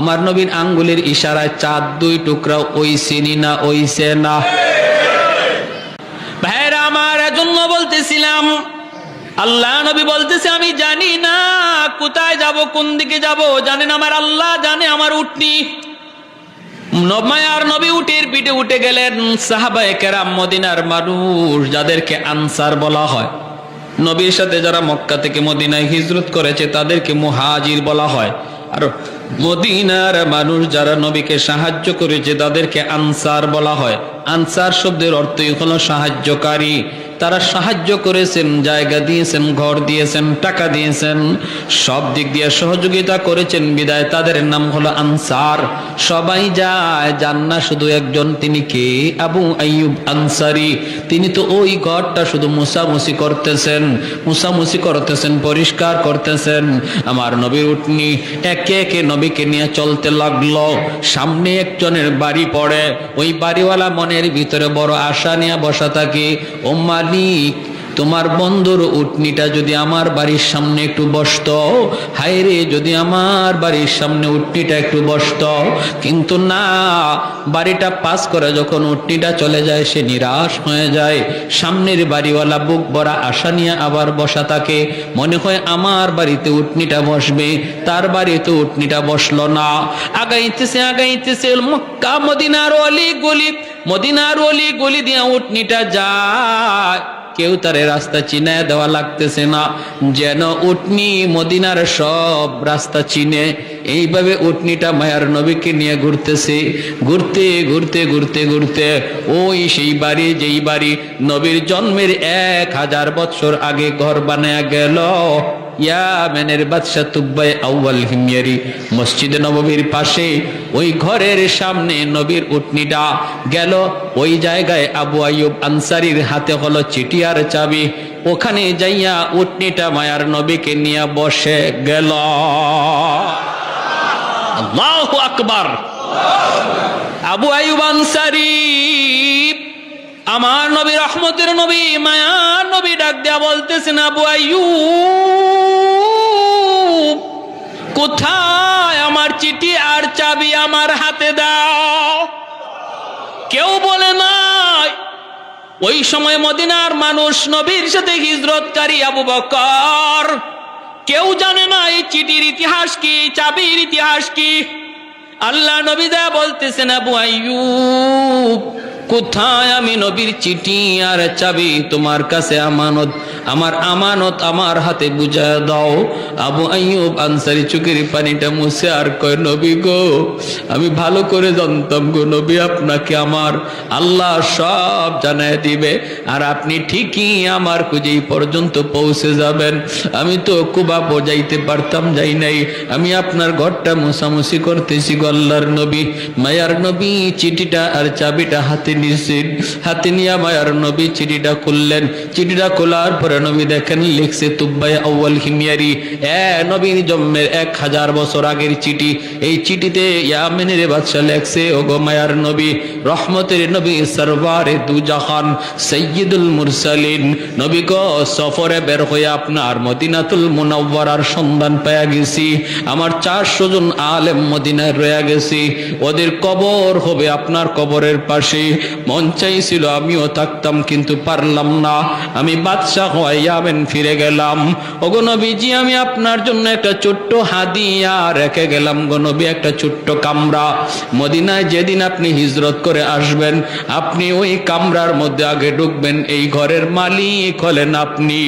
আমার নবীর আঙ্গুলের ইশারায় চাঁদ দুই টুকরা ওইছে না ওইছে না? ভাইরা আমার, এজন্য বলতেছিলাম আল্লাহ নবী বলতেছে আমি জানি না কোথায় যাব, কোন দিকে যাব, জানেন আমার আল্লাহ জানে। আমার উটনি মায়ার নবী উটের পিঠে উঠে গেলেন। সাহাবায়ে কেরাম, মদিনার মানুষ যাদেরকে আনসার বলা হয়, নবীর সাথে যারা মক্কা থেকে মদিনায় হিজরত করেছে তাদেরকে মুহাজির বলা হয়। আর মদিনার মানুষ যারা নবীকে সাহায্য করেছে তাদেরকে আনসার বলা হয়। আনসার শব্দের অর্থই হলো সাহায্যকারী। তারা সাহায্য করেছেন, জায়গা দিয়েছেন, ঘর দিয়েছেন, টাকা দিয়েছেন, সব দিক দিয়ে সহযোগিতা করেছেন, বিদায় তাদের নাম হলো আনসার। সবাই যায়, যান না শুধু একজন। তিনি কে? আবু আইয়ুব আনসারী। তিনি তো ওই ঘরটা শুধু মুছামুছি করতেছেন, পরিষ্কার করতেছেন। আমার নবীর উটনি একে একে নবীকে নিয়ে চলতে লাগলো। সামনে একজনের বাড়ি পড়ে, ওই বাড়িওয়ালা মনের ভিতরে বড় আশা নিয়ে বসা থাকে, ও মালিক, তোমার বন্ধুর উটনিটা যদি আমার বাড়ির সামনে একটু বসতো, হায় রে, যদি আমার বাড়ির সামনে উটনিটা একটু বসতো। কিন্তু না, বাড়িটা পাস করে যখন উটনিটা চলে যায় সে নিরাশ হয়ে যায়। সামনের বাড়িওয়ালা বুক ভরা আশা নিয়ে আবার বসা থাকে, মনে হয় আমার বাড়িতে উটনিটা বসবে, তার বাড়িতে উটনিটা বসলো না। আগাইতেছে মক্কা মদিনার অলি গলি দিয়ে উটনিটা যায়। কেউ তারে রাস্তা চিনায় দেওয়া লাগতেছে না, যেন উটনি মদিনার সব রাস্তা চিনে। এইভাবে উটনিটা মায়ার নবীকে নিয়ে ঘুরতেছে। ঘুরতে ওই সেই বাড়ি, যেই বাড়ি নবীর জন্মের 1000 বছর আগে ঘর বানায়া গেল। ইয়ামেনের বাদশা তুব্বাই আউয়াল হিময়ারি মসজিদে নববীর পাশে ওই ঘরের সামনে নবীর উটনিটা গেল। ওই জায়গায় আবু আইয়ুব আনসারীর হাতে হলো চিঠি আর চাবি। ওখানে যাইয়া উটনিটা মায়ার নবীকে নিয়ে বসে গেল। আল্লাহু আকবার। আবু আইয়ুব আনসারী, আমার নবী, রহমতের নবী, মায়ার নবী ডাক দেয়া বলতেছেন, আবু আইয়ুব, কোথায় আমার চিঠি আর চাবি? আমার হাতে দাও। কেউ বলে নাই। ওই সময় মদিনার মানুষ, নবীর সাথে হিজরতকারী আবু বকর, কেউ জানে না এই চিঠির ইতিহাস কি, চাবির ইতিহাস কি। আল্লাহ নবী দেয়া বলতেছেন, আবু আইয়ুব, কোথায় আমি নবীর চিঠি আর চাবি? তোমার কাছে আমানত, আমার আমানত আমার হাতে বুঝায় দাও। আবু আইয়ুব আনসারী চোখের পানিটা মুছে আর কয়, নবী গো, আমি ভালো করে জানতাম গো নবী, আপনাকে আমার আল্লাহ সব জানায় দিবে, আর আপনি ঠিকই আমার খুঁজেই পর্যন্ত পৌঁছে যাবেন। আমি তো কুবা বোঝাইতে পারতাম, যাই নাই। আমি আপনার ঘরটা মুছামুছি করতেছি গো আল্লাহর নবী। মায়ার নবী চিঠিটা আর চাবিটা হাতে নিয়েছেন। হাতে নিয়ে মায়ার নবী চিঠিটা খুললেন। চিঠিটা খোলার পরে নবী দেখেন লিখছে তুব্বাই আউয়াল হিময়ারি, নবীর জন্মের 1000 বছর আগের চিঠি। এই চিঠিতে ইয়ামেনের বাদশা লেখছে, ওগো মায়ার নবী, রহমতের নবী, সরওয়ারে দু জাহান, সাইয়্যিদুল মুরসালিন, নবী গো, সফরে বের হয়ে আপনার মদিনাতুল মুনাওয়ারার সন্ধান পেয়ে গেছি। আমার 400 জন আলেম মদিনায় রয়ে গেছি, ওদের কবর হবে আপনার কবরের পাশে। মন চাইছিল আমিও থাকতাম, কিন্তু পারলাম না। আমি বাদশাহ হয়ে ইয়ামেন ফিরে গেলাম। ওগো নবীজি, আমি আপনার জন্য একটা ছোট্ট হাদিয়া রেখে গেলাম গো নবী, একটা ছোট্ট কামরা। মদিনায় যেদিন আপনি হিজরত করে আসবেন, আপনি ওই কামরার মধ্যে আগে ঢুকবেন। এই ঘরের মালিক হলেন আপনি।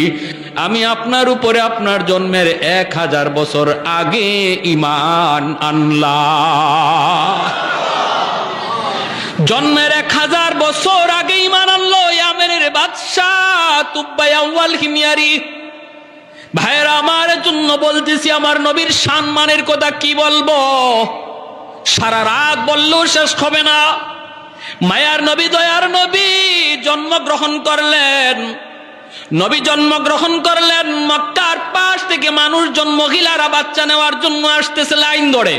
আমি আপনার উপরে আপনার জন্মের 1000 বছর আগে ঈমান আনলাম। জন্মের 1000 বছর আগে ঈমান আনলো ইয়ামেনের বাদশাহ তুব্বাই আউয়াল হিময়ারি। ভাইরা আমার, জন্য বলতেছি, আমার নবীর সম্মানের কথা কি বলবো, সারা রাত বললেও শেষ হবে না। মায়ার নবী, দয়ার নবী জন্মগ্রহণ করলেন। নবী জন্মগ্রহণ করলেন, মক্কার পাশ থেকে মানুষজন, মহিলারা বাচ্চা নেওয়ার জন্য আসতেছে লাইন ধরে।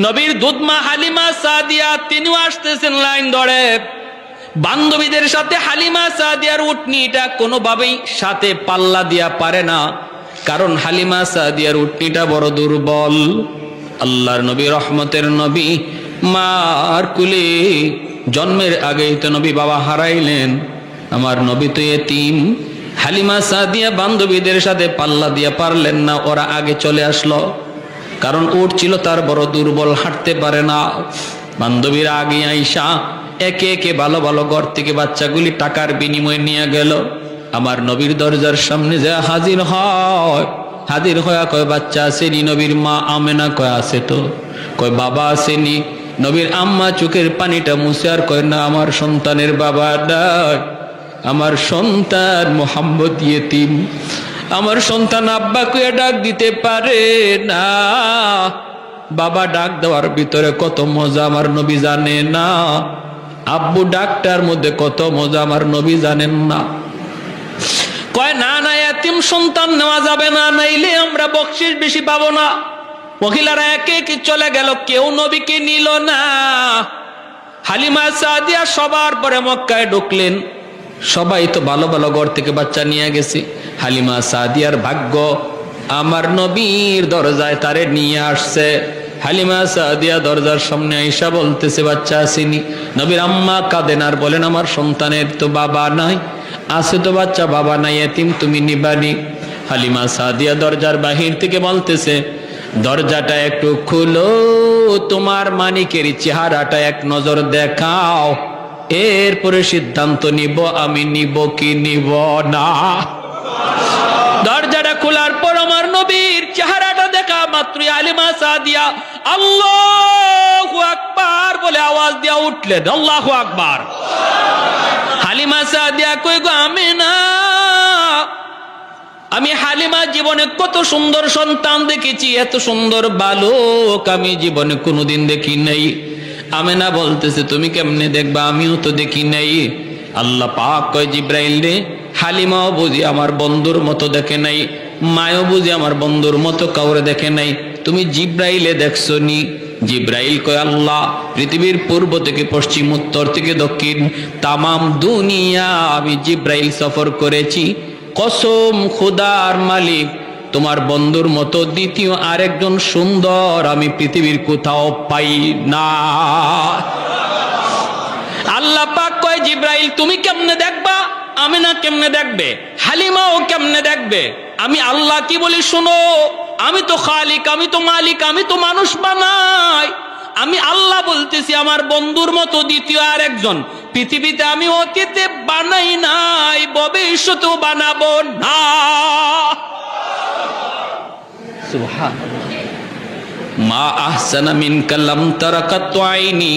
নবীর দুধমা হালিমা সাদিয়া, তিনিও আসতেছেন লাইন ধরে। বান্ধবীদের সাথে হালিমা সাদিয়ার উটনিটা কোনোভাবেই সাথে পাল্লা দিয়া পারে না, কারণ হালিমা সাদিয়ার উটনিটা বড় দুর্বল। আল্লাহর নবী, রহমতের নবী, মার কুলে জন্মের আগেই তো নবী বাবা হারাইলেন। আমার নবী তো এতিম। হালিমা সাদিয়া বান্ধবীদের সাথে পাল্লা দিয়া পারলেন না, ওরা আগে চলে আসলো, কারণ উট ছিল তার বড় দুর্বল, হাঁটতে পারে না। বান্ধবীরা আগে আইসা একে একে ভালো ভালো ঘর থেকে বাচ্চাগুলি টাকার বিনিময়ে নিয়ে গেল। আমার নবীর দরজার সামনে যা হাজির হয়, হাজির হয়ে কয় বাচ্চা আসেনি? নবীর মা আমেনা কয় আছে তো। কয় বাবা আসেনি? নবীর আম্মা চোখের পানিটা মুছে আর কয় না, আমার সন্তানের বাবা নাই, আমার সন্তান মোহাম্মদ ইয়েতিম, আমার সন্তান আব্বা কইয়া ডাক দিতে পারে না। বাবা ডাক দেওয়ার ভিতরে কত মজা আমার নবী জানে না, আব্বু ডাকটার মধ্যে কত মজা আমার নবী জানেন না। কয় না না, এতিম সন্তান নেওয়া যাবে না, নাইলে আমরা বকশিশ বেশি পাবো না। মহিলারা একে একে চলে গেল, কেউ নবীকে নিল না। হালিমা সাদিয়া সবার পরে মক্কায় ঢুকলেন। সবাই তো ভালো ভালো ঘর থেকে বাচ্চা নিয়ে গেছে। হালিমা সাদিয়ার ভাগ্য আমার নবীর দরজায় তারে নিয়ে আসছে। হালিমা সাদিয়া দরজার সামনে আইসা বলতেছে, বাচ্চা আসেনি? নবীর আম্মা কাঁদেন আর বলেন, আমার সন্তানের তো বাবা নাই। আছে তো বাচ্চা, বাবা নাই, এতিম, তুমি নিবানি। হালিমা সাদিয়া দরজার বাহির থেকে বলতেছে, দরজাটা একটু খুলো, তোমার মানিকের চেহারাটা এক নজর দেখাও, এরপরে সিদ্ধান্ত নিব আমি নিব কি নিব না। দরজাটা খোলার পর আমার নবীর চেহারাটা দেখা মাত্রই হালিমা সাদিয়া আল্লাহু আকবার বলে আওয়াজ দিয়া উঠলেন। আল্লাহু আকবার। হালিমা সাদিয়া কই গো আমেনা, আমি হালিমা জীবনে কত সুন্দর সন্তান দেখেছি, এত সুন্দর বালক আমি জীবনে কোনোদিন দেখি নাই। আমেনা বলতেছে, তুমি কেমনে দেখবা, আমিও তো দেখি নাই। আল্লাহ পাক কয়, জিব্রাইল রে, হালিমাও বুঝি আমার বন্ধুর মতো দেখে নাই, মায়ও বুঝি আমার বন্ধুর মতো কাউরে দেখে নাই, তুমি জিব্রাইলে দেখছো নি? জিব্রাইল কয়, আল্লাহ পৃথিবীর পূর্ব থেকে পশ্চিম, উত্তর থেকে দক্ষিণ, তামাম দুনিয়া আমি জিব্রাইল সফর করেছি। কসম খোদার মালিক, তোমার বন্ধুর মতো দ্বিতীয় আরেকজন সুন্দর আমি পৃথিবীর কোথাও পাই না। আল্লাহ পাক কয়, জিব্রাইল তুমি কেমনে দেখবা, আমিনা কেমনে দেখবে, হালিমাও কেমনে দেখবে? আমি আল্লাহ কি বলি শুনো, আমি তো খালিক, আমি তো মালিক, আমি তো মানুষ বানাই। আমি আল্লাহ বলতেছি, আমার বন্ধুর মতো দ্বিতীয় আরেকজন পৃথিবীতে আমি অতীতে বানাই নাই, ভবিষ্যতেও বানাবো না। মা আহসানা মিনকা লাম তারা কাত্তু আইনি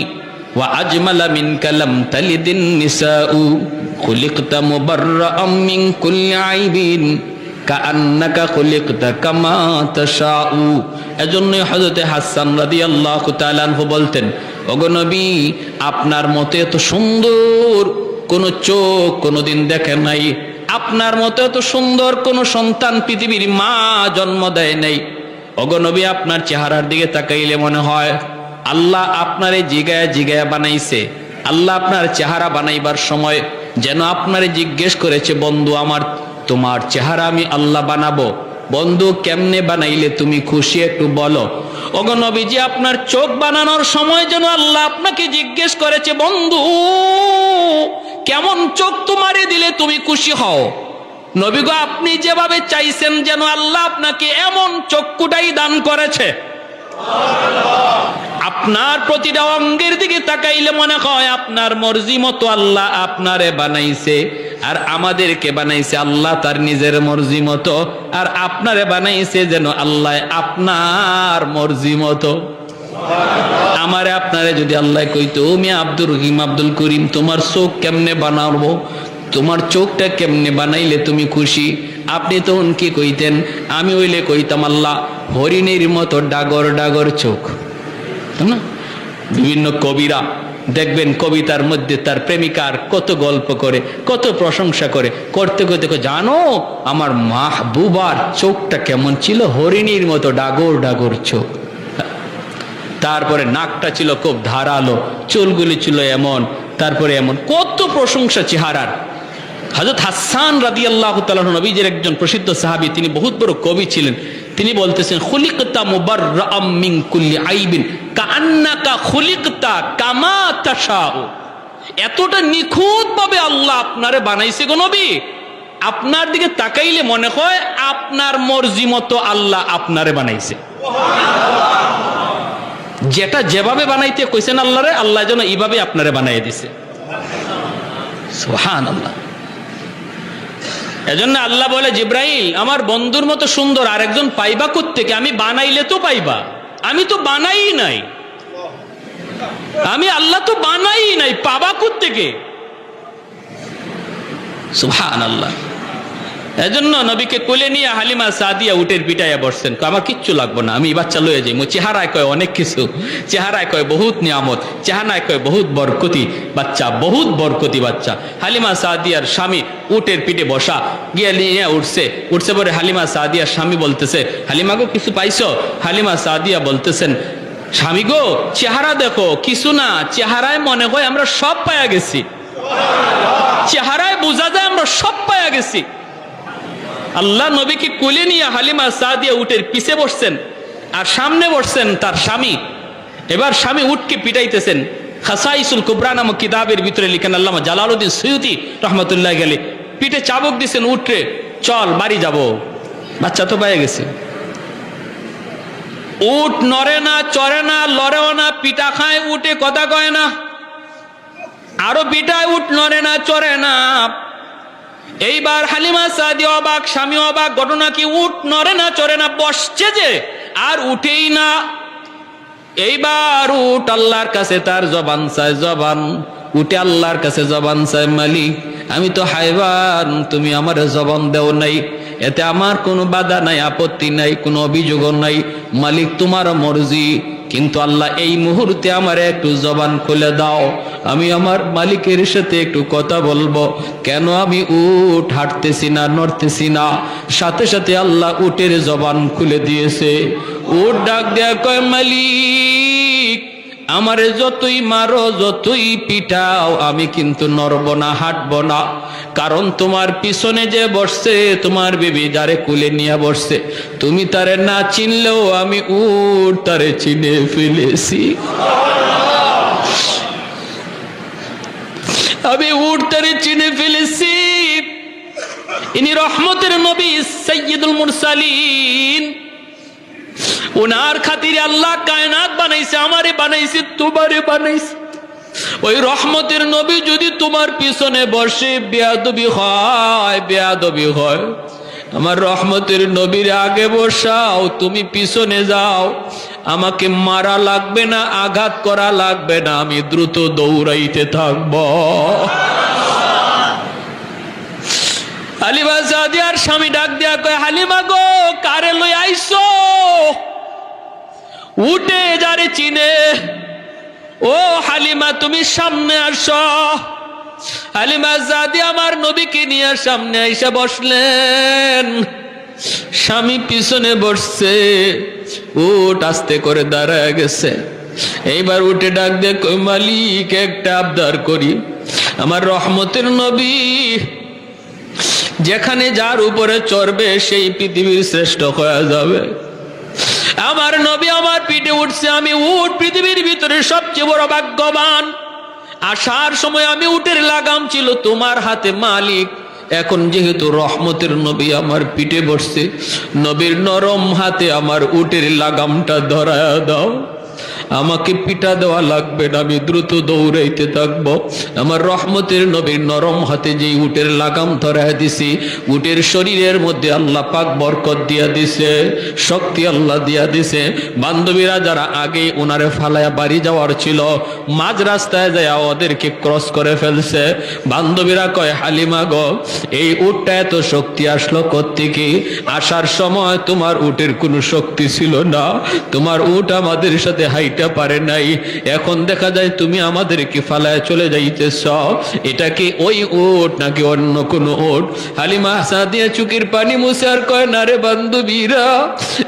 ওয়া আজমালা মিনকা লাম তালিদিন নিসাউ খুলিকতা মুবাররাআম মিন কুল্লি আইবিন কাআন্নাকা খুলিকতা কামা তাশাউ। এজন্য হযরতে হাসান রাদিয়াল্লাহু তাআলা আনহু বলতেন, ওগো নবী, আপনার মতো এত সুন্দর কোন চোখ কোনদিন দেখে নাই, আপনার মতো এত সুন্দর কোন সন্তান পৃথিবীর মা জন্ম দেয় নাই। ওগো নবী, আপনার চেহারার দিকে তাকাইলে মনে হয় আল্লাহ আপনারে জিগায়া জিগায়া বানাইছে। আল্লাহ আপনার চেহারা বানাইবার সময় যেন আপনারে জিজ্ঞেস করেছে, বন্ধু আমার, তোমার চেহারা আমি আল্লাহ বানাবো, বন্ধু কেমনে বানাইলে তুমি খুশি, একটু বলো। ওগো নবীজি, আপনার চোখ বানানোর সময় যেন আল্লাহ আপনাকে জিজ্ঞেস করেছে, বন্ধু কেমন চোখ তোমারে দিলে তুমি খুশি হও। নবী গো, আপনি যেভাবে চাইছেন যেন আল্লাহ আপনাকে এমন চক্ষুটাই দান করেছে। আপনার প্রতিটা অঙ্গের দিকে তাকাইলে মনে হয় আপনার মর্জি মতো আল্লাহ আপনারে বানাইছে, আর আমাদেরকে বানাইছে আল্লাহ তার নিজের মর্জি মতো, আর আপনারে বানাইছে যেন আল্লাহ আপনার মর্জি মতো। আমারে আপনারে যদি আল্লাহ কইতো, আমি আব্দুর রহিম আব্দুল করিম, তোমার চোখ কেমনে বানাবো, তোমার চোখটা কেমনে বানাইলে তুমি খুশি, আপনি তখন কি কইতেন? আমি হইলে কইতাম, আল্লাহ হরিণের মতো ডাগর ডাগর চোখ। না, বিভিন্ন কবিরা দেখবেন কবিতার মধ্যে তার প্রেমিকার কত গল্প করে, কত প্রশংসা করে, করতে করতে জানো আমার মাহবুবার চোখটা কেমন ছিল, হরিণীর মতো ডাগর ডাগর চোখ, তারপরে নাকটা ছিল খুব ধারালো, চুলগুলি ছিল এমন, তারপরে এমন কত প্রশংসা চেহারার। হযরত হাসান রাদিয়াল্লাহু তাআলা নবীজির একজন প্রসিদ্ধ সাহাবী, তিনি বহুত বড় কবি ছিলেন। তিনি বলতেছেন খুলিকতা মুবাররাআম মিন কুল্লি আইবিন কাআন্নাকা খুলিকতা কামা তাশাউ। এতটা নিখুঁতভাবে আল্লাহ আপনারে বানাইছে গো নবী, আপনার দিকে তাকাইলে মনে হয় আপনার মর্জি মতো আল্লাহ আপনারে বানাইছে। যেটা যেভাবে বানাইতে কইছেন আল্লাহরে, আল্লাহ যেন এইভাবে আপনারে বানাই দিছে। সুবহানাল্লাহ। এজন্য আল্লাহ বলে, জিব্রাইল আমার বন্ধুর মতো সুন্দর আরেকজন পাইবা কোত্থেকে? আমি বানাইলে তো পাইবা, আমি তো বানাই নাই, আমি আল্লাহ তো বানাই নাই, পাবা কোত্থেকে? সুবহানাল্লাহ। এজন্য নবীকে কোলে নিয়ে হালিমা সাদিয়া উটের পিটাইয়া বসছেন, আমার কিচ্ছু লাগবো না, আমি এই বাচ্চা লয়ে যাই। চেহারায় কয় অনেক কিছু, চেহারায় কয় বহুত নিয়ামত, চেহারায় কয় বহুত বরকতি বাচ্চা, বহুত বরকতি বাচ্চা। হালিমা সাদিয়ার স্বামী উটের পিঠে বসা, গিয়ে নিয়ে উঠছে পরে হালিমা সাদিয়ার স্বামী বলতেছে, হালিমা গো কিছু পাইছো? হালিমা সাদিয়া বলতেছেন, স্বামী গো চেহারা দেখো, কিছু না, চেহারায় মনে হয় আমরা সব পায়া গেছি, চেহারায় বোঝা যায় আমরা সব পায়া গেছি। আল্লাহ নবীকে কোলে নিয়ে হালিমা সাদিয়া উটের পিছে বসছেন, আর সামনে বসছেন তার স্বামী। এবার স্বামী উটকে পিটাইতেছেন। খাসাইসুল কুবরা নামক কিতাবের ভিতরে লিখেন আল্লামা জালালউদ্দিন সুয়ুতি রহমতুল্লাহ গেলে, পিঠে চাবুক দিছেন উটরে, চল বাড়ি যাব, বাচ্চা তো পেয়ে গেছে। উট নড়ে না, চড়ে না, লড়েও না, পিঠা খায় উটে, কথা কয় না, আরো পিঠায় উট নড়ে না, চড়ে না। এইবার হালিমা সাদিয়া অবাক, স্বামী অবাক, ঘটনা কি? উট নড়ে না, চড়ে না, বসছে যে আর উঠেই না। এইবার উট আল্লাহর কাছে তার জবান চায়, জবান উঠে আল্লাহর কাছে জবান চায়, মালিক আমি তো হায়বান, তুমি আমার জবান দেও নাই, এতে আমার কোনো বাধা নাই, আপত্তি নাই, কোনো অভিযোগ নাই, মালিক তোমার মর্জি, কিন্তু আল্লাহ এই মুহূর্তে আমার একটু জবান খুলে দাও, আমি আমার মালিকের সাথে একটু কথা বলবো। কেন আমি উট হাঁটতেছি না, নড়তেছি না? সাথে সাথে আল্লাহ উটের জবান খুলে দিয়েছে। উট ডাক দেয়া কয়, মালিক আমারে যতই মারো, যতই পিটাও, আমি কিন্তু নড়ব না, হাঁটব না, কারণ তোমার পিছনে যে বসছে, তোমার বিবি যারে কুলে নিয়ে বসছে, তুমি তারে না চিনলেও আমি উট তারে চিনে ফেলেছি, আমি উট তারে চিনে ফেলেছি। ইনি রহমতের নবী সাইয়্যিদুল মুরসালিন, ওনার খাতিরে আল্লাহ কায়নাত বানাইছে, আমারে বানাইছে, তোমারে বানাইছে। ওই রহমতের নবী যদি তোমার পিছনে বসে, বেয়াদবি হয়, বেয়াদবি হয়। আমার রহমতের নবীর আগে বসাও, তুমি পিছনে যাও, আমাকে মারা লাগবে না, আঘাত করা লাগবে না, আমি দ্রুত দৌড়াইতে থাকব। হালিমা সাদিয়ার স্বামী ডাক দিয়া কয়, হালিমা গো কারে লই আইছো? উঠে যারে চিনে, ও হালিমা তুমি সামনে আসো। হালিমা সাদিয়া আমার নবীকে নিয়ে সামনে আইসা বসলেন, স্বামী পিছনে বসছে, উট আস্তে করে দাঁড়ায় গেছে। এইবার উঠে ডাক দিয়ে কই, মালিক একটা আবদার করি, আমার রহমতের নবী যেখানে যার উপরে চড়বে সেই পৃথিবীর শ্রেষ্ঠ হয়ে যাবে। আমার নবী আমার পিঠে উঠছে, আমি উট পৃথিবীর ভিতরে সবচেয়ে বড় ভাগ্যবান। আসার সময় আমি উটের লাগাম ছিল তোমার হাতে মালিক, এখন যেহেতু রহমতের নবী আমার পিঠে বসছে, নবীর নরম হাতে আমার উটের লাগামটা ধরায়া দাও, আমাকে পিটা দেওয়া লাগবে না, আমি দ্রুত দৌড়াইতে থাকবো। আমার রহমতের নবীর নরম হাতে যেই উটের লাগাম ধরায় দিছি, উটের শরীরের মধ্যে আল্লাহ পাক বরকত দিয়া দিছে, শক্তি আল্লাহ দিয়া দিছে। বান্ধবীরা যারা আগে ওনারে ফালায়া বাড়ি যাওয়ার ছিল, মাঝ রাস্তায় যায় ওদেরকে ক্রস করে ফেলছে। বান্ধবীরা কয়, হালিমা গো এই উটটা এত শক্তি আসলো কোত্থেকে? আসার সময় তোমার উটের কোনো শক্তি ছিল না, তোমার উট আমাদের সাথে হাইটা পারে নাই, এখন দেখা যায় তুমি আমাদেরকে ফালায় চলে যাইতেছ, এটা কি ওই উট নাকি অন্য কোন উট? হালিমা সাদিয়া চুকির পানি মুছে আর কয়, না রে বান্ধবীরা,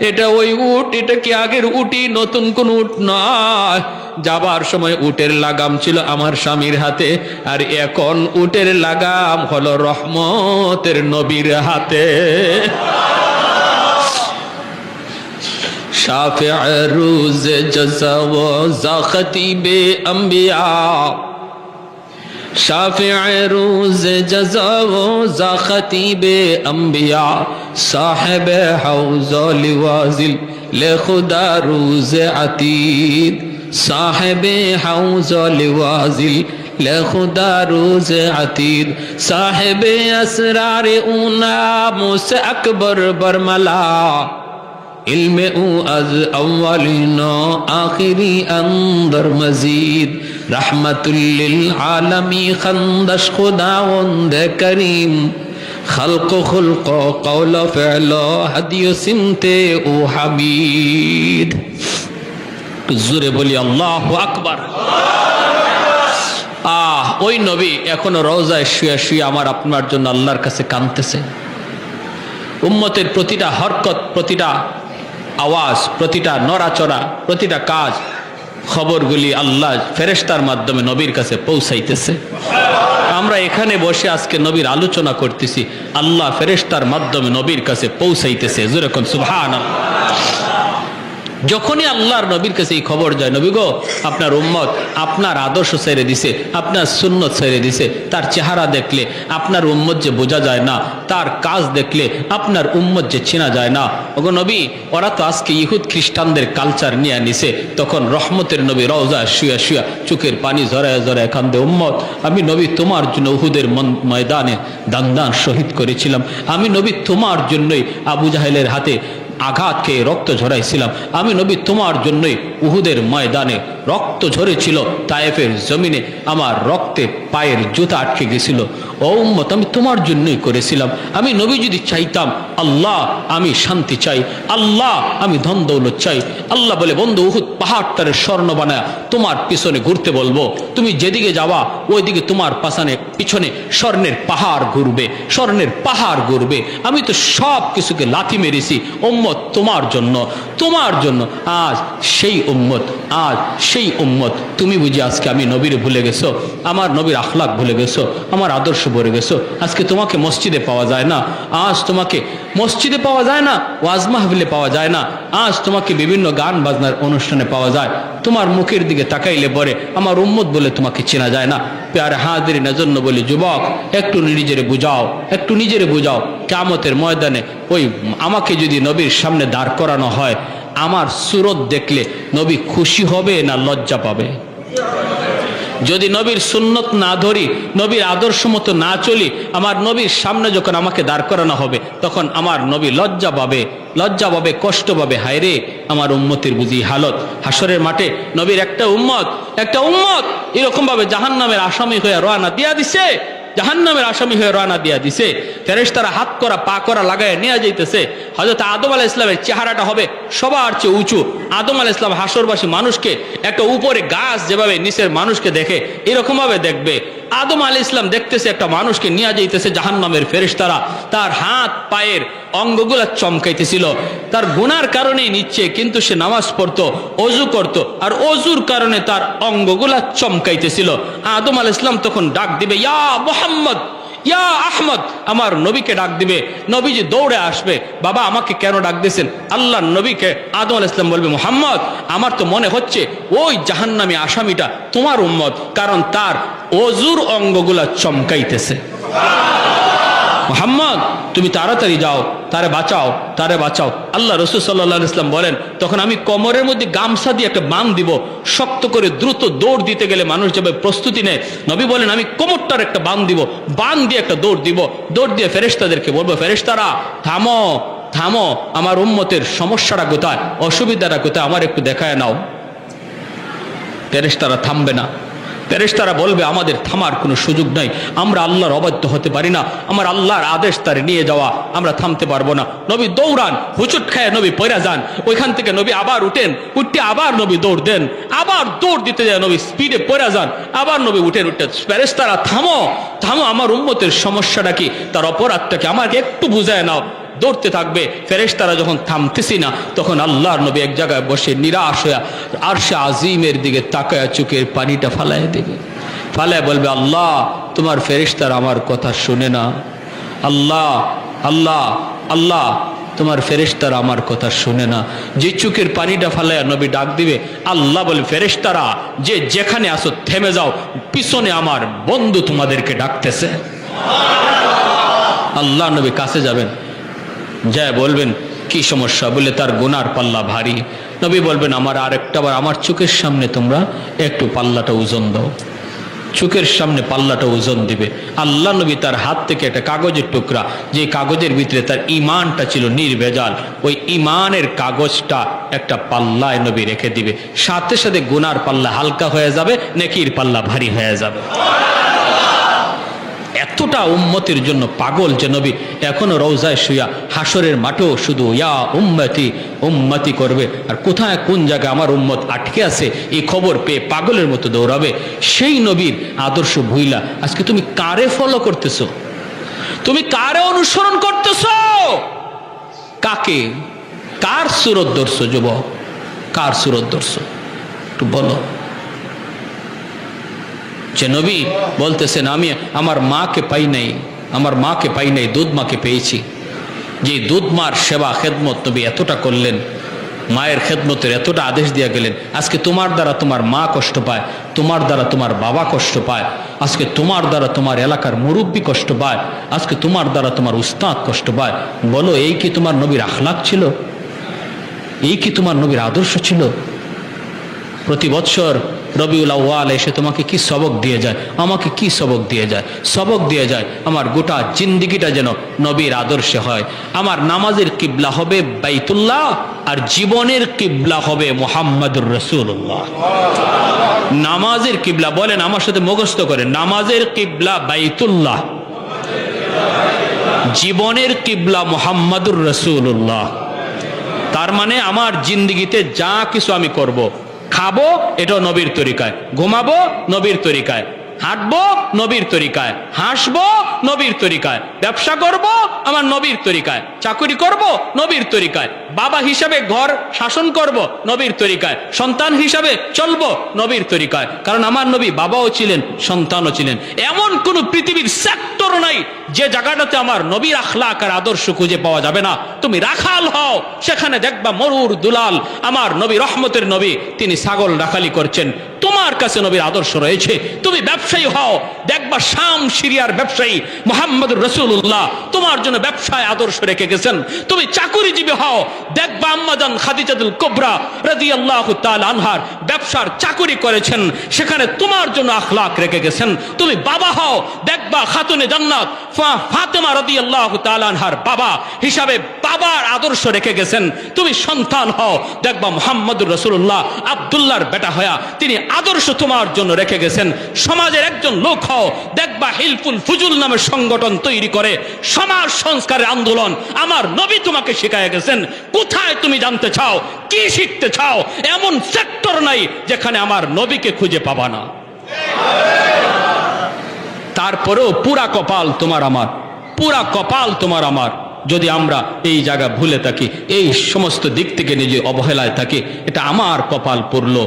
এটা ওই উট, এটা কি আগের উটি, নতুন কোন উট নয়। যাবার সময় উটের লাগাম ছিল আমার স্বামীর হাতে, আর এখন উটের লাগাম হলো রহমতের নবীর হাতে। शाफ़िअ रूज़ जज़ा व ज़ा ख़तीब अंबिया शाफ़िअ रूज़ जज़ा व ज़ा ख़तीब अंबिया साहिब हौज़ लिवाज़िल ले खुदा रूज़ अतीद साहिब हौज़ लिवाज़िल ले खुदा रूज़ अतीद साहिब असरार ऊना मुझसे अकबर बरमला इल्मे ऊ अज अव्वलिनो आखिरी अंदर मजीद रहमतुल्लिल आलमी खंदश खुदावंद करीम खल्क़ खुल्क़ कौल फ़िअलो हदियो सिमते ओ हमीद। जोरे बोली अल्लाहु अकबर। ওই নবী এখনো রওজায় শুয়ে শুয়ে আমার আপনার জন্য আল্লাহর কাছে কাঁদতেছে। উম্মতের প্রতিটা হরকত, প্রতিটা আওয়াজ, প্রতিটা নড়াচড়া, প্রতিটা কাজ, খবরগুলি আল্লাহ ফেরেশতার মাধ্যমে নবীর কাছে পৌঁছাইতেছে। আমরা এখানে বসে আজকে নবীর আলোচনা করতেছি, আল্লাহ ফেরেশতার মাধ্যমে নবীর কাছে পৌঁছাইতেছে। যেরকম সুবহানাল্লাহ। যখনই আল্লাহর নবীর কাছে এই খবর যায়, নবী গো আপনার উম্মত আপনার আদর্শ ছেড়ে দিছে, আপনার সুন্নত ছেড়ে দিছে, তার চেহারা দেখলে আপনার উম্মত যে বোঝা যায় না, তার কাজ দেখলে আপনার উম্মত যে চেনা যায় না। ওগো নবী, ওরা তো আজকে ইহুদ খ্রিস্টানদের কালচার নিয়ে নিছে। তখন রহমতের নবী রওজা শুয়া শুয়া চোখের পানি ঝরায় ঝরায় কান্দে, উম্মত আমি নবী তোমার জন্য উহুদের ময়দানে দান শহীদ করেছিলাম। আমি নবী তোমার জন্যই আবু জাহেলের হাতে আঘাত খেয়ে রক্ত ঝরাইছিলাম। আমি নবী তোমার জন্যই উহুদের ময়দানে রক্ত ঝরেছিল, তায়েফের জমিনে আমার রক্তে পায়ের জুতা আটকে গেছিল। ও উম্মত আমি তোমার জন্যই করেছিলাম। আমি নবী যদি চাইতাম, আল্লাহ আমি শান্তি চাই, আল্লাহ আমি ধন দৌলত চাই। আল্লাহ বলে বন্ধু উহুদ পাহাড়টারে স্বর্ণ বানায় তোমার পিছনে ঘুরতে বলবো, তুমি যেদিকে যাওয়া ওইদিকে তোমার পিছনে স্বর্ণের পাহাড় ঘুরবে, স্বর্ণের পাহাড় ঘুরবে। আমি তো সব কিছুকে লাথি মেরেছি উম্মত তোমার জন্য, তোমার জন্য। আজ সেই উম্মত তুমি বুঝি আজকে আমি নবীর ভুলে গেছো, আমার নবীর আখলাক ভুলে গেছো, আমার আদর্শ ভুলে গেছো। আজকে তোমাকে মসজিদে পাওয়া যায় না, আজ তোমাকে মসজিদে পাওয়া যায় না, ওয়াজ মাহফিলে পাওয়া যায় না, আজ তোমাকে বিভিন্ন গান বাজনার অনুষ্ঠানে পাওয়া যায়। তোমার মুখের দিকে তাকাইলে পরে আমার উম্মত বলে তোমাকে চেনা যায় না। প্যারে হাজিরিনের জন্য বলি যুবক, একটু নিজেরে বুঝাও, একটু নিজেরে বুঝাও। কিয়ামতের ময়দানে ওই আমাকে যদি নবীর সামনে দাঁড় করানো হয়, আমার সুরত দেখলে নবী খুশি হবে না লজ্জা পাবে? যদি নবীর সুন্নত না ধরি, নবীর আদর্শ মতো না চলি, আমার নবীর সামনে যখন আমাকে দাঁড় করানো হবে, তখন আমার নবী লজ্জা পাবে, কষ্ট পাবে। হায় রে আমার উম্মতের বুঝি হালত। হাসরের মাঠে নবীর একটা উম্মত এরকম ভাবে জাহান্নামের আসামি হয়ে রওনা দিয়া দিছে, জাহান্নামের আসামি হয়ে রওনা দিয়া দিছে। ফেরেশতারা হাত করা পা করা লাগায় নিয়ে যাইতেছে। হযরত আদম আলাইহিস সালামের চেহারাটা হবে সবার চেয়ে উঁচু। আদম আলাইহিস সালাম হাসরবাসী মানুষকে একটা উপরে গাছ যেভাবে নিচের মানুষকে দেখে এরকম ভাবে দেখবে। আদম আলাইহিস সালাম দেখতেছে একটা মানুষকে নিয়ে যাইতেছে জাহান্নামের ফেরেশতারা, তার হাত পায়ের অঙ্গগুলা চমকাইতেছিল। তার গুনার কারণেই নিচ্ছে, কিন্তু সে নামাজ পড়তো, অজু করত, আর অজুর কারণে তার অঙ্গগুলা চমকাইতেছিল। আদম আলাইহিস সালাম তখন ডাক দিবে, ইয়া মুহাম্মদ, ইয়া আহমদ, আমার নবীকে ডাক দিবে। নবীজি দৌড়ে আসবে, বাবা আমাকে কেন ডাক দিয়েছেন? আল্লাহ নবীকে আদম আলাইহিস সালাম বলবে, মুহাম্মদ আমার তো মনে হচ্ছে ওই জাহান্নামী আসামিটা তোমার উম্মত, কারণ তার অজুর অঙ্গগুলা চমকাইতেছে। মুহাম্মদ তুমি তাড়াতাড়ি যাও, তারে বাঁচাও। আল্লাহ রাসূল সাল্লাল্লাহু আলাইহি ওয়াসাল্লাম বলেন, তখন আমি কোমরের মধ্যে গামছা দিয়ে একটা বাঁধ দিব, শক্ত করে দ্রুত দৌড় দিতে গেলে মানুষ যাবে প্রস্তুতি নেয়। নবী বলেন আমি কোমরটার একটা বাঁধ দিব, বাঁধ দিয়ে একটা দৌড় দিব, দৌড় দিয়ে ফেরেশতাদেরকে বলবো, ফেরেশতারা থামো, আমার উম্মতের সমস্যাটা কোথায়, অসুবিধাটা কোথায়, আমার একটু দেখায় নাও। ফেরেশতারা থামবে না। ফেরেশতারা বলবে আমাদের থামার কোনো সুযোগ নাই, আমরা আল্লাহর অবাধ্য হতে পারি না, আমার আল্লাহর আদেশ তারে নিয়ে যাওয়া, আমরা থামতে পারবো না। নবী দৌড়ান, হুচুট খায় নবী পয়রা যান, ওইখান থেকে নবী আবার উঠতে আবার নবী দৌড় দেন, আবার দৌড় দিতে যায় নবী স্পিডে পয়রা যান, আবার নবী উঠে ফেরেশতারা থামো, আমার উম্মতের সমস্যাটা কি, তার অপরাধটাকে আমাকে একটু বুঝায় নাও। দৌড়তে থাকবে। ফেরেশতারা যখন থামতেছি না, তখন আল্লাহর নবী এক জায়গায় বসে নিরাশ হয়ে আরশে আজিমের দিকে তাকায় চোখের পানিটা ফালায় দেবে, ফালায় বলবে, আল্লাহ তোমার ফেরেশতারা আমার কথা শুনে না, আল্লাহ তোমার ফেরেশতারা আমার কথা শুনে না। যে চোখের পানিটা ফালাইয়া নবী ডাক দিবে, আল্লাহ বলে ফেরেশতারা যে যেখানে আসো থেমে যাও, পিছনে আমার বন্ধু তোমাদেরকে ডাকতেছে। আল্লাহ নবী কাছে যাবেন, যায় বলবেন কি সমস্যা, বলে তার গুনার পাল্লা ভারী। নবী বলবেন আমার আরেকটাবার আমার চোখের সামনে তোমরা একটু পাল্লাটা ওজন দাও। চোখের সামনে পাল্লাটা ওজন দিবে। আল্লাহ নবী তার হাত থেকে একটা কাগজের টুকরা, যে কাগজের ভিতরে তার ইমানটা ছিল নির্ভেজাল, ওই ইমানের কাগজটা একটা পাল্লায় নবী রেখে দিবে। সাথে সাথে গুনার পাল্লা হালকা হয়ে যাবে, নেকির পাল্লা ভারী হয়ে যাবে। এতটা উম্মতের জন্য পাগল যে নবী এখনো রওজায় শুয়া হাসরের মাঠেও শুধু ইয়া উম্মতি উম্মতি করবে। আর কোথায় কোন জায়গায় আমার উম্মত আটকে আছে এই খবর পেয়ে পাগলের মতো দৌড়াবে। সেই নবীর আদর্শ ভুইলা আজকে তুমি কারে ফলো করতেছো? তুমি কারে অনুসরণ করতেছো? কাকে, কার সুরত ধরছো? যুবক, কার সুরত ধরছো একটু বলো। যে নবী বলতেছেন আমি আমার মাকে পাই নাই, আমার মাকে পাই নাই, দুধ মাকে পেয়েছি। যে দুধ মার সেবা খেদমত নবী এতটা করলেন, মায়ের খেদমতের এতটা আদেশ দিয়ে গেলেন। আজকে তোমার দ্বারা তোমার মা কষ্ট পায়, তোমার দ্বারা তোমার বাবা কষ্ট পায়, আজকে তোমার দ্বারা তোমার এলাকার মুরব্বী কষ্ট পায়, আজকে তোমার দ্বারা তোমার উস্তাদ কষ্ট পায়। বলো এই কি তোমার নবীর আখলাক ছিল? এই কি তোমার নবীর আদর্শ ছিল? প্রতি বছর রবিউল আউয়াল এসে তোমাকে কি সবক দিয়ে যায়, আমাকে কি সবক দিয়ে যায়? সবক দিয়ে যায় আমার গোটা জিন্দিগিটা যেন নবীর আদর্শে হয়। আমার নামাজের কিবলা হবে বাইতুল্লাহ, আর জীবনের কিবলা হবে মুহাম্মাদুর রাসূলুল্লাহ। নামাজের কিবলা বলেন, আমার সাথে মুখস্থ করেন, নামাজের কিবলা বাইতুল্লাহ, জীবনের কিবলা মুহাম্মাদুর রাসূলুল্লাহ। তার মানে আমার জিন্দিগিতে যা কিছু আমি করব, খাবো এটাও নবীর তরিকায়, ঘুমাবো নবীর তরিকায়, হাঁটবো নবীর তরিকায়, হাসবো নবীর তরিকায়, ব্যবসা করব আমার নবীর তরিকায়, চাকরি করব নবীর তরিকায়, বাবা হিসাবে ঘর শাসন করব নবীর তরিকায়, সন্তান হিসাবে চলবো নবীর তরিকায়। কারণ আমার নবী বাবাও ছিলেন, সন্তানও ছিলেন। এমন কোন পৃথিবীর সেক্টর নাই যে জায়গাটাতে আমার নবীর আখলাক আর আদর্শ খুঁজে পাওয়া যাবে না। তুমি রাখাল হও, সেখানে দেখবা মরুর দুলাল আমার নবী, রহমতের নবী, তিনি ছাগল রাখালি করছেন, তোমার কাছে নবীর আদর্শ রয়েছে। তুমি ব্যবসায়ী হও, দেখবা শাম সিরিয়ার ব্যবসায়ী মুহাম্মদুর রাসূলুল্লাহ তোমার জন্য ব্যবসায় আদর্শ রেখে গেছেন। তুমি চাকুরিজীবী হও, দেখবা আম্মাজান খাদিজাতুল কুবরা রাদিয়াল্লাহু তাআলা আনহার ব্যবসার চাকুরি করেছেন, সেখানে তোমার জন্য আখলাক রেখে গেছেন। তুমি বাবা হও, দেখবা খাতুনে জান্নাত ফাতেমা রাদিয়াল্লাহু তাআলা আনহার বাবা হিসাবে বাবার আদর্শ রেখে গেছেন। তুমি সন্তান হও, দেখবা মুহাম্মদুর রাসূলুল্লাহ আব্দুল্লাহর বেটা হয়া তিনি আদর্শ তোমার জন্য রেখে গেছেন। সমাজের একজন লোক হও, দেখবা হিলফুল ফুজুল নামের সংগঠন তৈরি করে সমাজ সংস্কারের আন্দোলন আমার নবী তোমাকে শিখায় গেছেন। কোথায় তুমি জানতে চাও, কি শিখতে চাও? এমন সেক্টর নাই যেখানে আমার নবীকে খুঁজে পাবা না। তারপরেও পুরা কপাল তোমার আমার, পুরা কপাল তোমার আমার। যদি আমরা এই জায়গা ভুলে থাকি, এই সমস্ত দিক থেকে নিজে অবহেলায় থাকি, এটা আমার কপাল পুরলো,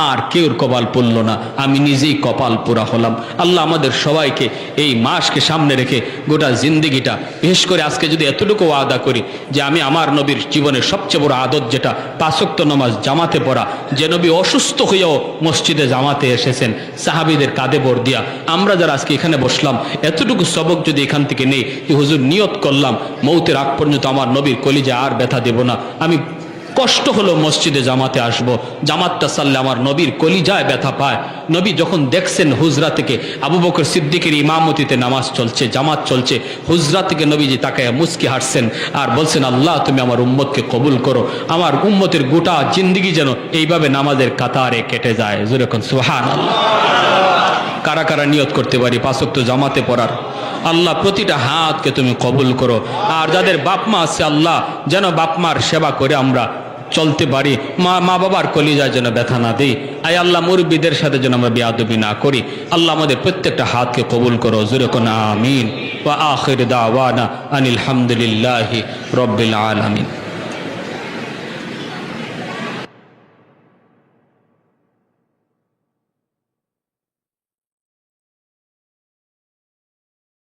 আর কেউর কপাল পুরলো না, আমি নিজেই কপাল পুরা হলাম। আল্লাহ আমাদের সবাইকে এই মাসকে সামনে রেখে গোটা জিন্দিগিটা, বিশেষ করে আজকে যদি এতটুকু ওয়াদা করি যে আমি আমার নবীর জীবনের সবচেয়ে বড় আদত যেটা 5 ওয়াক্ত নামাজ জামাতে পড়া, যে নবী অসুস্থ হয়েও মসজিদে জামাতে এসেছেন সাহাবীদের কাঁধে ভর দিয়া, আমরা যারা আজকে এখানে বসলাম এতটুকু সবক যদি এখান থেকে নেই যে হুজুর নিয়ত করলাম মৌতের আগ পর্যন্ত আমার নবীর কলিজা আর ব্যথা দেব না, আমি কষ্ট হলো মসজিদে জামাতে আসব, জামাতটা সাল্লে আমার নবীর কলিজায় ব্যথা পায়। নবী যখন দেখছেন হুজরা থেকে আবু বকর সিদ্দিকের ইমামতিতে নামাজ চলছে, জামাত চলছে, হুজরা থেকে নবীজি তাকে মুস্কি হাসছেন আর বলছেন আল্লাহ তুমি আমার উম্মতকে কবুল করো, আমার উম্মতের গোটা জিন্দিগি যেন এইভাবে নামাজের কাতারে কেটে যায়। জোরে কোন সুবহানাল্লাহ। কারা কারা নিয়ত করতে পারি 5 ওয়াক্ত জামাতে পড়ার? আল্লাহ প্রতিটা হাতকে তুমি কবুল করো। আর যাদের বাপ মা আছে আল্লাহ যেন বাপ মার সেবা করে আমরা চলতে পারি, মা বাবার কলিজায় যেন ব্যথা না দেই। আয় আল্লাহ মুরব্বীদের সাথে যেন আমরা বেয়াদবি না করি। আল্লাহ আমাদের প্রত্যেকটা হাতকে কবুল করো। জোরে কোন আমিন। ওয়া আখির দাওয়ানা আনিল হামদুলিল্লাহি রাব্বিল আলামিন।